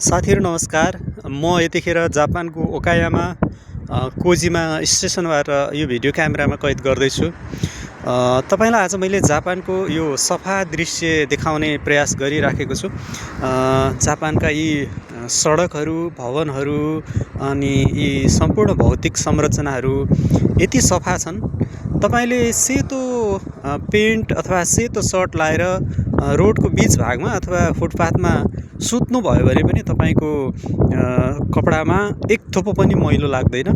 साथीहरु नमस्कार। म यतिखेर जापानको ओकायामा कोजिमा स्टेसनबाट यो भिडियो क्यामेरामा कैद गर्दैछु। तपाईलाई आज मैले जापानको यो सफा दृश्य देखाउने प्रयास गरिराखेको छु। जापानका यी सडकहरू, भवनहरू अनि यी सम्पूर्ण भौतिक संरचनाहरू यति सफा छन्। तपाईले सेतो पेन्ट अथवा सेतो सर्ट लाएर रोडको बीच भागमा अथवा फुटपाथमा सुत्नु भयो भने पनि तपाईको कपडामा एक थोपो पनि मैलो लाग्दैन।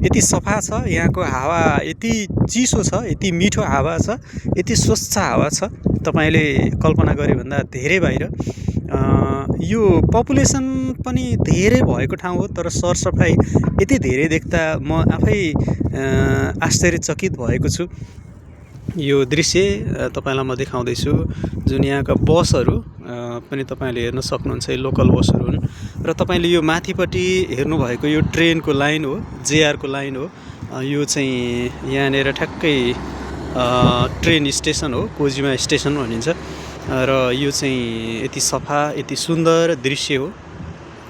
यति सफा छ, यहाँको हावा यति चिसो छ, यति मिठो हावा छ, यति स्वच्छ हावा छ, तपाईले कल्पना गरे भन्दा धेरै बाहिर। यो पपुलेसन पनि धेरै भएको ठाउँ हो, तर सरसफाइ यति धेरै देख्दा म आफै आश्चर्यचकित भएको छु। यो दृश्य तपाईलाई म देखाउँदैछु, जुन यहाँका बसहरू पनि तपाईले हेर्न सक्नुहुन्छ। लोकल बसहरू हुन् र तपाईले यो माथिपट्टि हेर्नु भएको यो ट्रेनको लाइन हो, जेआर को लाइन हो। यो चाहिँ यहाँनेर ठ्याक्कै ट्रेन स्टेसन हो, कोजिमा स्टेसन भनिन्छ। र यो चाहिँ यति सफा, यति सुन्दर दृश्य हो।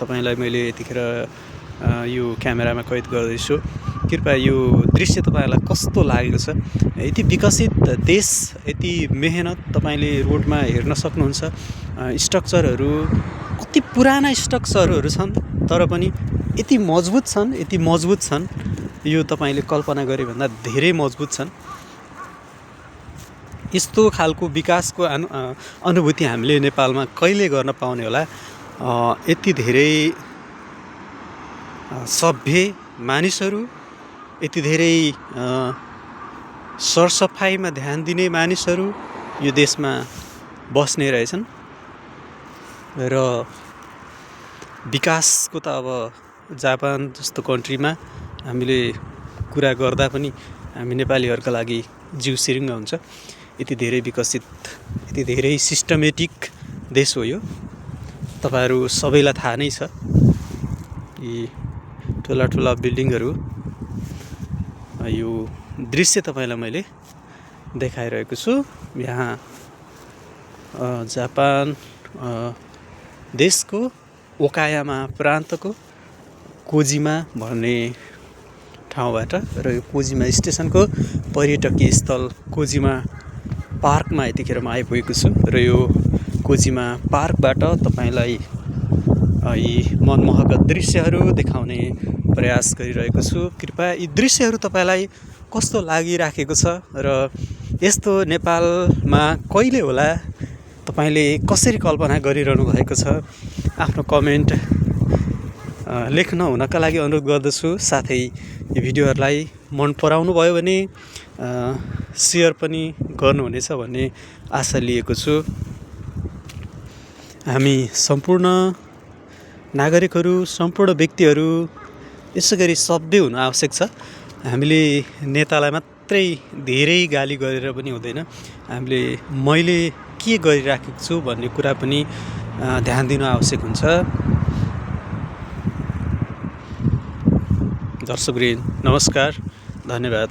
तपाईलाई मैले यतिखेर यो क्यामेरामा कैद गर्दैछु। कृपया यो दृश्य तपाईलाई कस्तो लागेको छ? यति विकसित देश, यति मेहनत तपाईले रोडमा हेर्न सक्नुहुन्छ। स्ट्रक्चरहरू कति पुराना स्ट्रक्चरहरू छन्, तर पनि यति मजबुत छन्, यति मजबुत छन्। यो तपाईले कल्पना गरे भन्दा धेरै मजबुत छन्। यस्तो खालको विकासको अनुभूति हामीले नेपालमा कहिले गर्न पाउने होला? यति धेरै सभ्य मानिसहरू, यति धेरै सरसफाइमा ध्यान दिने मानिसहरू यो देशमा बस्ने रहेछन्। र विकासको त अब जापान जस्तो कन्ट्रीमा हामीले कुरा गर्दा पनि हामी नेपालीहरुका लागि जिउ सिरिङ्ग हुन्छ। यति धेरै विकसित, यति धेरै सिस्टमेटिक देश हो यो। तपाईहरु सबैलाई थाहा नै छ। यी ठुला ठुला बिल्डिङहरू, यो दृश्य तपाईलाई मैले देखाइरहेको छु। यहाँ जापान देशको ओकायामा प्रान्तको कोजिमा भन्ने ठाउँबाट र यो कोजिमा स्टेसनको पर्यटकीय स्थल कोजिमा पार्कमा यतिखेर म आइपुगेको छु। र यो कोजिमा पार्कबाट तपाईलाई यी मनमोहक दृश्यहरू देखाउने प्रयास गरिरहेको छु। कृपया यी दृश्यहरू तपाईलाई कस्तो लागिराखेको छ र यस्तो नेपालमा कहिले होला तपाईले कसरी कल्पना गरिरहनु भएको छ? आफ्नो कमेन्ट लेख्न हुनका लागि अनुरोध गर्दछु। साथै यो भिडियोहरुलाई मन पराउनु भयो भने शेयर पनि गर्नुहुनेछ भन्ने आशा लिएको छु। हामी सम्पूर्ण नागरिकहरू, सम्पूर्ण व्यक्तिहरू यसैगरी सभ्य हुनु आवश्यक छ। हामीले नेतालाई मात्रै धेरै गाली गरेर पनि हुँदैन। हामीले मैले के गरिराखेको छु भन्ने कुरा पनि ध्यान दिनु आवश्यक हुन्छ। दर्शकवृन्द नमस्कार, धन्यवाद।